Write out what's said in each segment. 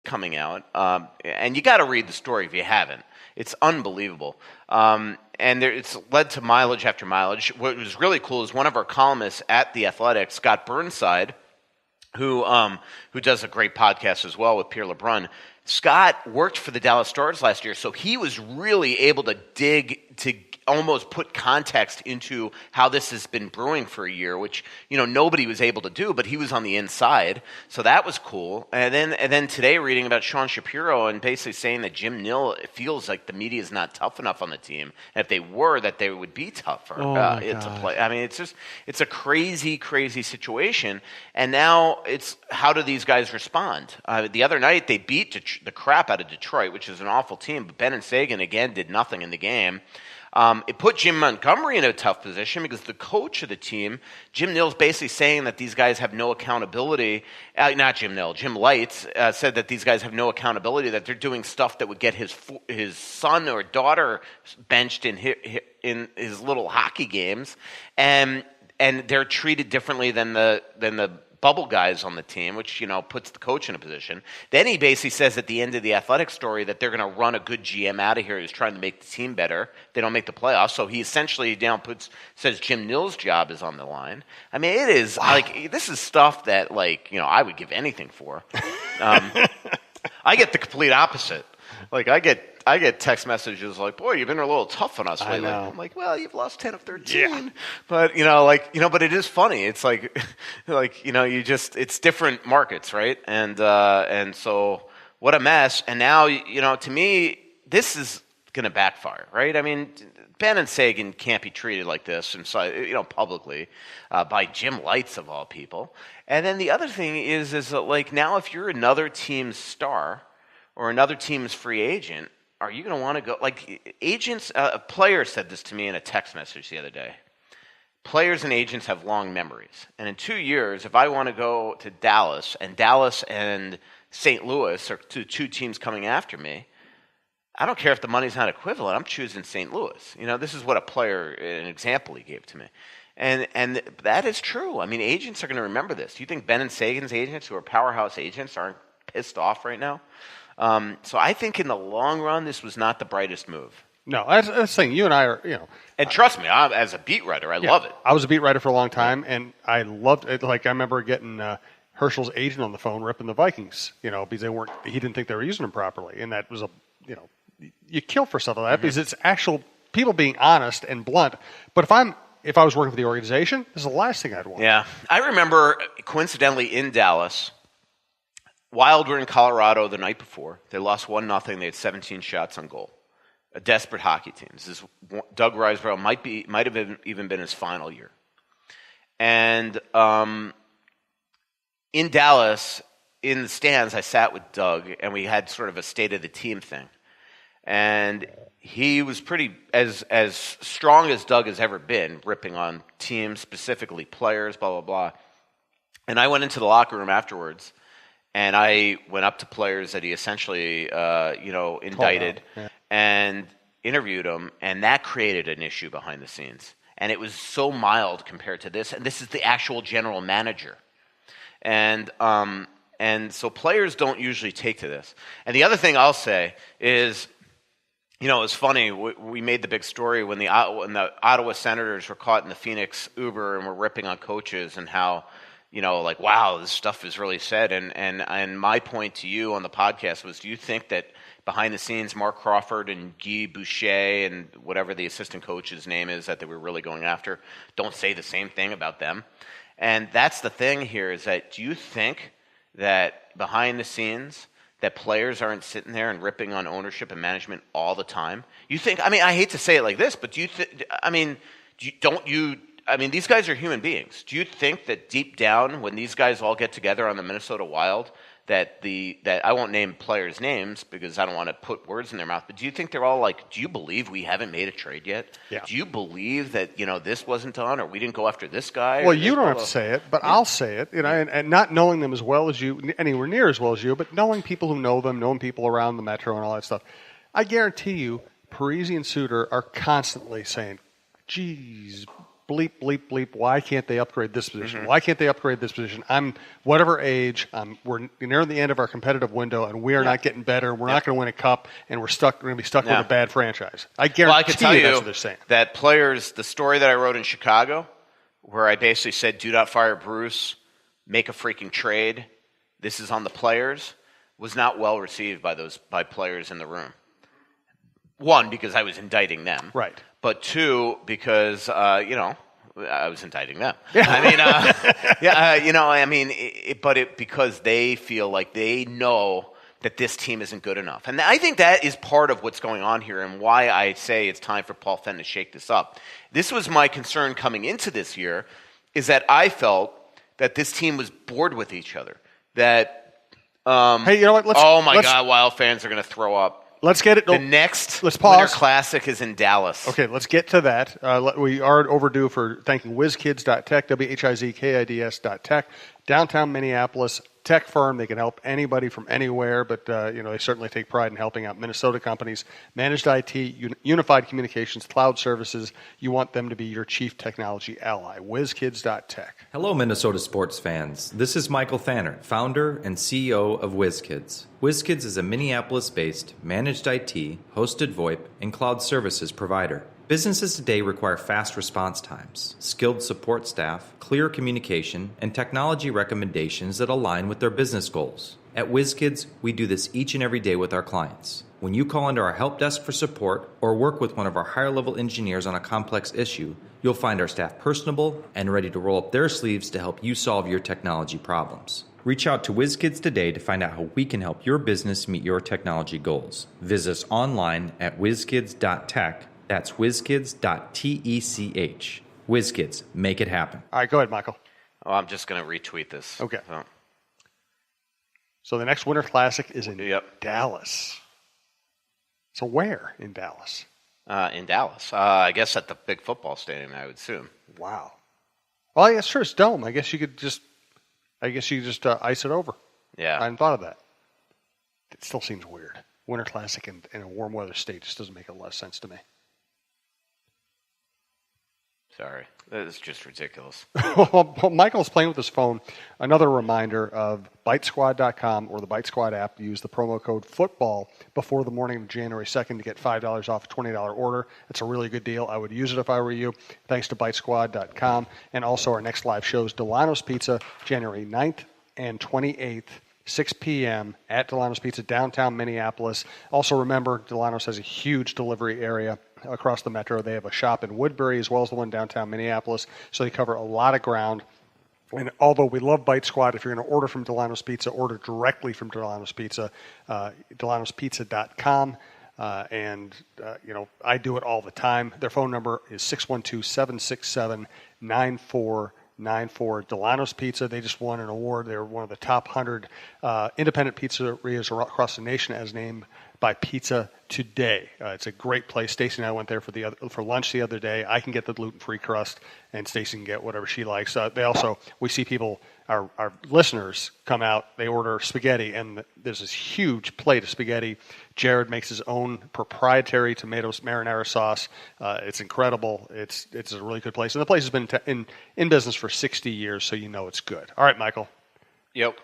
coming out, and you got to read the story if you haven't. It's unbelievable. It's led to mileage after mileage. What was really cool is one of our columnists at The Athletic, Scott Burnside, who does a great podcast as well with Pierre LeBrun. Scott worked for the Dallas Stars last year, so he was really able to dig to almost put context into how this has been brewing for a year, which nobody was able to do, but he was on the inside, so that was cool. And then today, reading about Sean Shapiro and basically saying that Jim Nill feels like the media is not tough enough on the team, and if they were, that they would be tougher to play. I mean, it's a crazy, crazy situation. And now it's how do these guys respond? The other night they beat the crap out of Detroit, which is an awful team, but Ben and Sagan again did nothing in the game. It put Jim Montgomery in a tough position because the coach of the team, Jim Nill's basically saying that these guys have no accountability. Not Jim Nill, Jim Lights said that these guys have no accountability, that they're doing stuff that would get his son or daughter benched in his little hockey games, and they're treated differently than the bubble guys on the team, which puts the coach in a position. Then he basically says at the end of the Athletic story that they're going to run a good GM out of here who's trying to make the team better. They don't make the playoffs, so he essentially says Jim Nill's job is on the line. I mean, it is this is stuff that I would give anything for. I get the complete opposite. I get text messages like, "Boy, you've been a little tough on us lately." I'm like, "Well, you've lost 10 of 13." Yeah. But but it is funny. It's it's different markets, right? And so what a mess. And now, to me, this is going to backfire, right? I mean, Ben and Sagan can't be treated like this inside, publicly, by Jim Lights of all people. And then the other thing is that now if you're another team's star or another team's free agent, are you going to want to go? Agents, a player said this to me in a text message the other day. Players and agents have long memories. And in 2 years, if I want to go to Dallas and St. Louis are two teams coming after me, I don't care if the money's not equivalent. I'm choosing St. Louis. This is what an example he gave to me. And that is true. I mean, agents are going to remember this. Do you think Ben and Sagan's agents, who are powerhouse agents, aren't pissed off right now? So I think in the long run, this was not the brightest move. No, that's the thing. You and I are, And trust me, as a beat writer, I love it. I was a beat writer for a long time, and I loved it. I remember getting Herschel's agent on the phone ripping the Vikings, because he didn't think they were using them properly. And that was you kill for stuff like that because it's actual people being honest and blunt. But if I was working for the organization, this is the last thing I'd want. Yeah. I remember, coincidentally, in Dallas, Wild were in Colorado the night before. They lost 1-0. They had 17 shots on goal. A desperate hockey team. Doug Riseborough might have even been his final year. And in Dallas, in the stands, I sat with Doug, and we had sort of a state of the team thing. And he was pretty as strong as Doug has ever been, ripping on teams, specifically players, blah, blah, blah. And I went into the locker room afterwards, and I went up to players that he essentially, indicted and interviewed them, and that created an issue behind the scenes. And it was so mild compared to this, and this is the actual general manager. And so players don't usually take to this. And the other thing I'll say is, it's funny, we made the big story when the Ottawa Senators were caught in the Phoenix Uber and were ripping on coaches and how, wow, this stuff is really said. And my point to you on the podcast was, do you think that behind the scenes, Mark Crawford and Guy Boucher and whatever the assistant coach's name is that they were really going after, don't say the same thing about them? And that's the thing here is that do you think that behind the scenes that players aren't sitting there and ripping on ownership and management all the time? You think, I hate to say it like this, but do you think, these guys are human beings. Do you think that deep down when these guys all get together on the Minnesota Wild that I won't name players' names because I don't want to put words in their mouth, but do you think they're all like, do you believe we haven't made a trade yet? Yeah. Do you believe that, this wasn't done or we didn't go after this guy? Well, you don't have to say it, but I'll say it, and not knowing them as well as you, anywhere near as well as you, but knowing people who know them, knowing people around the Metro and all that stuff. I guarantee you, Parise and Suter are constantly saying, geez, bleep, bleep, bleep. Why can't they upgrade this position? Why can't they upgrade this position? I'm whatever age. We're near the end of our competitive window, and we are not getting better. We're not going to win a cup, and we're going to be stuck with a bad franchise. I guarantee I can tell you that's what they're saying. That players, the story that I wrote in Chicago, where I basically said, do not fire Bruce, make a freaking trade. This is on the players, was not well received by players in the room. One, because I was indicting them. Right. But two, because, I was indicting them. I mean, because they feel like they know that this team isn't good enough. And I think that is part of what's going on here and why I say it's time for Paul Fenton to shake this up. This was my concern coming into this year, is that I felt that this team was bored with each other. That, hey, you know what? God, Wild fans are going to throw up. Let's get it. The next let's pause. Winter Classic is in Dallas. Okay, let's get to that. We are overdue for thanking WhizKids.tech, WHIZKIDS.tech, downtown Minneapolis tech firm. They can help anybody from anywhere, but they certainly take pride in helping out Minnesota companies. Managed IT, unified communications, cloud services. You want them to be your chief technology ally. WhizKids.tech. Hello, Minnesota sports fans. This is Michael Thanner, founder and CEO of WhizKids. WhizKids is a Minneapolis-based managed IT, hosted VoIP, and cloud services provider. Businesses today require fast response times, skilled support staff, clear communication, and technology recommendations that align with their business goals. At WhizKids, we do this each and every day with our clients. When you call into our help desk for support or work with one of our higher-level engineers on a complex issue, you'll find our staff personable and ready to roll up their sleeves to help you solve your technology problems. Reach out to WhizKids today to find out how we can help your business meet your technology goals. Visit us online at whizkids.tech. That's whizkids.tech. WhizKids, make it happen. All right, go ahead, Michael. Oh, I'm just going to retweet this. Okay. So the next Winter Classic is in Yep. Dallas. So where in Dallas? In Dallas. I guess at the big football stadium, I would assume. Wow. Well, I guess sure, it's dome. I guess you could just ice it over. Yeah. I hadn't thought of that. It still seems weird. Winter Classic in a warm weather state just doesn't make a lot of sense to me. Sorry. That is just ridiculous. Well, Michael's playing with his phone. Another reminder of BiteSquad.com or the Bite Squad app. Use the promo code FOOTBALL before the morning of January 2nd to get $5 off a $20 order. It's a really good deal. I would use it if I were you. Thanks to BiteSquad.com. And also our next live shows, Delano's Pizza, January 9th and 28th. 6 p.m. at Delano's Pizza, downtown Minneapolis. Also remember, Delano's has a huge delivery area across the metro. They have a shop in Woodbury as well as the one downtown Minneapolis, so they cover a lot of ground. And although we love Bite Squad, if you're going to order from Delano's Pizza, order directly from Delano's Pizza, delanospizza.com. I do it all the time. Their phone number is 612-767-9494. Delano's Pizza, they just won an award. They're one of the top 100 independent pizzerias across the nation as named by Pizza Today. It's a great place. Stacey and I went there for lunch the other day. I can get the gluten-free crust, and Stacey can get whatever she likes. We see people, our listeners, come out, they order spaghetti, and there's this huge plate of spaghetti. Jared makes his own proprietary tomatoes marinara sauce. It's incredible. It's a really good place. And the place has been in business for 60 years, so you know it's good. All right, Michael. Yep.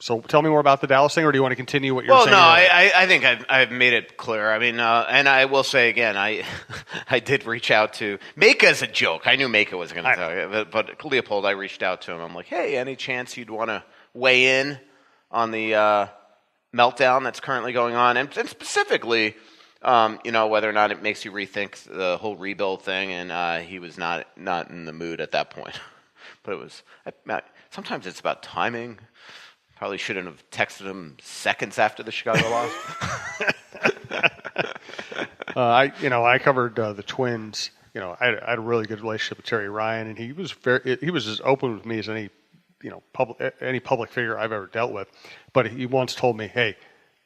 So tell me more about the Dallas thing, or do you want to continue what you're saying? Well, no, I think I've made it clear. I mean, and I will say again, I did reach out to Maka as a joke. I knew Maka was going to tell you, but Leopold, I reached out to him. I'm like, hey, any chance you'd want to weigh in on the meltdown that's currently going on, and specifically, whether or not it makes you rethink the whole rebuild thing. And he was not in the mood at that point. But it was sometimes it's about timing. Probably shouldn't have texted him seconds after the Chicago loss. I covered the Twins. I had a really good relationship with Terry Ryan, and he was as open with me as any public figure I've ever dealt with. But he once told me, "Hey,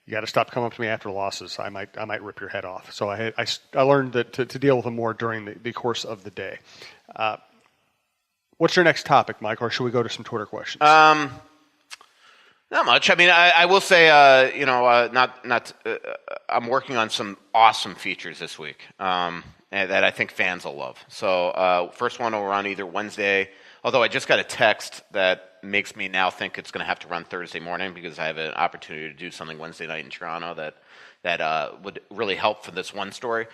you got to stop coming up to me after losses. I might rip your head off." So I learned that to deal with him more during the course of the day. What's your next topic, Michael, or should we go to some Twitter questions? Not much. I mean, I will say, I'm working on some awesome features this week, and and that I think fans will love. So first one will run either Wednesday, although I just got a text that makes me now think it's going to have to run Thursday morning because I have an opportunity to do something Wednesday night in Toronto that would really help for this one story.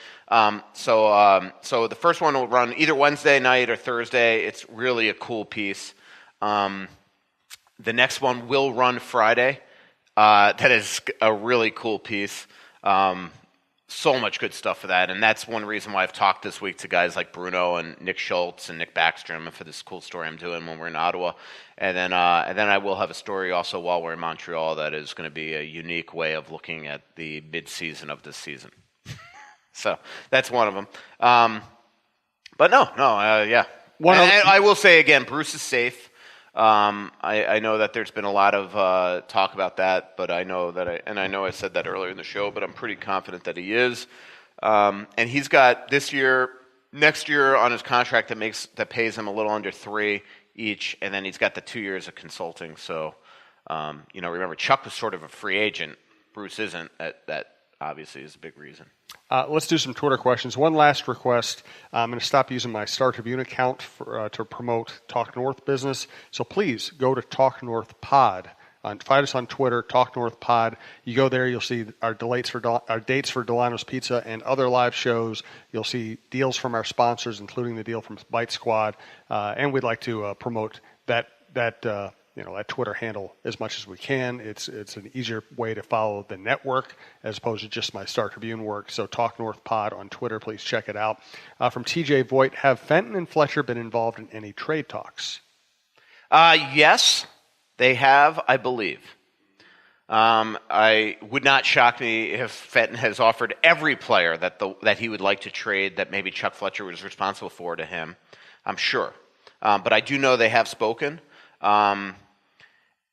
So the first one will run either Wednesday night or Thursday. It's really a cool piece. The next one will run Friday. That is a really cool piece. So much good stuff for that, and that's one reason why I've talked this week to guys like Bruno and Nick Schultz and Nick Backstrom for this cool story I'm doing when we're in Ottawa, and then I will have a story also while we're in Montreal that is going to be a unique way of looking at the mid-season of this season. So that's one of them. But yeah. I will say again, Bruce is safe. I know that there's been a lot of talk about that, but I know I said that earlier in the show, but I'm pretty confident that he is. And he's got next year on his contract that pays him a little under $3 each, and then he's got the 2 years of consulting. So, remember Chuck was sort of a free agent. Bruce isn't. That obviously is a big reason. Let's do some Twitter questions. One last request. I'm going to stop using my Star Tribune account to promote Talk North business. So please go to Talk North Pod. Find us on Twitter, Talk North Pod. You go there, you'll see our dates for Delano's Pizza and other live shows. You'll see deals from our sponsors, including the deal from Bite Squad. And we'd like to promote that Twitter handle as much as we can. It's an easier way to follow the network as opposed to just my Star Tribune work. So Talk North Pod on Twitter, please check it out. From TJ Voigt, have Fenton and Fletcher been involved in any trade talks? Yes, they have, I believe. I would not shock me if Fenton has offered every player that he would like to trade that maybe Chuck Fletcher was responsible for to him. I'm sure. But I do know they have spoken.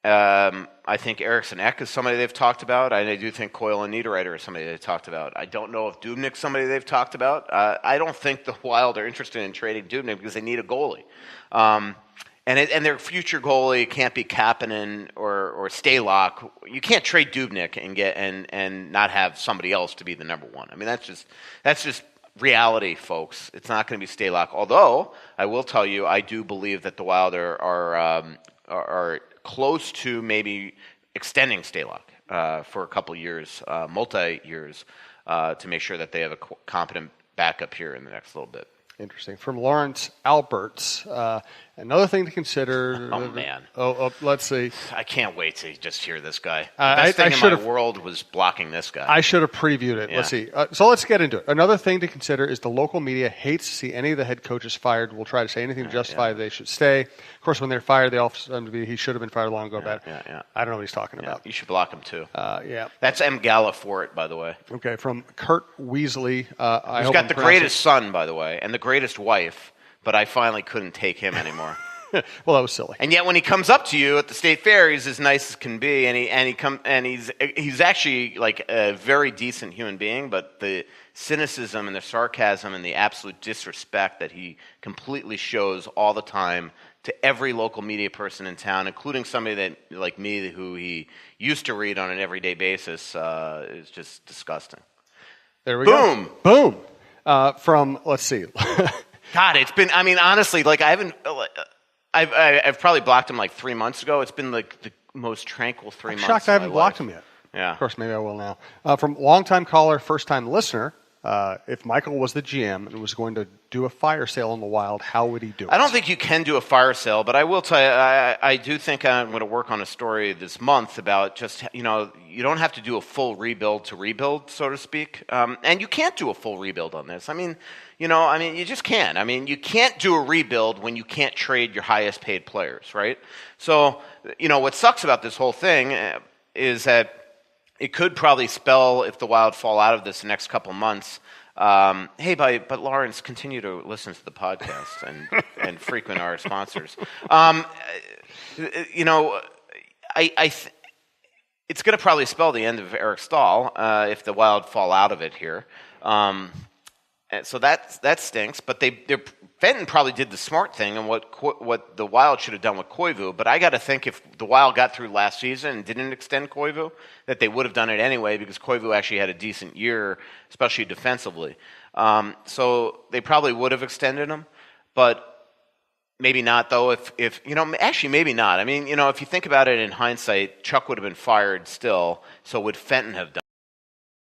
I think Eriksson Ek is somebody they've talked about. I do think Coyle and Niederreiter is somebody they've talked about. I don't know if Dubnyk's somebody they've talked about. I don't think the Wild are interested in trading Dubnyk because they need a goalie. And their future goalie can't be Kapanen or Stalock. You can't trade Dubnyk and not have somebody else to be the number one. I mean, that's just reality, folks. It's not going to be Stalock. Although I will tell you, I do believe that the Wild are close to maybe extending Stalock for a couple years, multi-years, to make sure that they have a competent backup here in the next little bit. Interesting. From Lawrence Alberts, another thing to consider. Oh, man. Let's see. I can't wait to just hear this guy. The best thing in my world was blocking this guy. I should have previewed it. Yeah. Let's see. So let's get into it. Another thing to consider is the local media hates to see any of the head coaches fired. We'll try to say anything to justify they should stay. Of course, when they're fired, they all he should have been fired long ago. Yeah. I don't know what he's talking about. You should block him, too. Yeah. That's M. Gala for it, by the way. Okay. From Kurt Weasley. He's got the greatest son, by the way, and the greatest wife, but I finally couldn't take him anymore. Well, that was silly. And yet, when he comes up to you at the state fair, he's as nice as can be, and he's actually like a very decent human being. But the cynicism and the sarcasm and the absolute disrespect that he completely shows all the time to every local media person in town, including somebody that like me who he used to read on an everyday basis, is just disgusting. There we go. Boom. From let's see. God, it's been. I mean, honestly, like I haven't. I've probably blocked him like 3 months ago. It's been like the most tranquil 3 months. I'm shocked I haven't blocked him yet. Yeah. Of course, maybe I will now. From longtime caller, first time listener, if Michael was the GM and was going to do a fire sale in the Wild, how would he do it? I don't think you can do a fire sale, but I will tell you, I do think I'm going to work on a story this month about just, you don't have to do a full rebuild to rebuild, so to speak. And you can't do a full rebuild on this. I mean, you just can't. I mean, you can't do a rebuild when you can't trade your highest paid players, right? So, what sucks about this whole thing is that it could probably spell, if the Wild fall out of this next couple months, but Lawrence, continue to listen to the podcast and frequent our sponsors. It's going to probably spell the end of Eric Stahl if the Wild fall out of it here. So that stinks. But Fenton probably did the smart thing and what the Wild should have done with Koivu. But I got to think if the Wild got through last season and didn't extend Koivu, that they would have done it anyway because Koivu actually had a decent year, especially defensively. So they probably would have extended him, but maybe not though. If actually maybe not. I mean, if you think about it in hindsight, Chuck would have been fired still. So would Fenton have done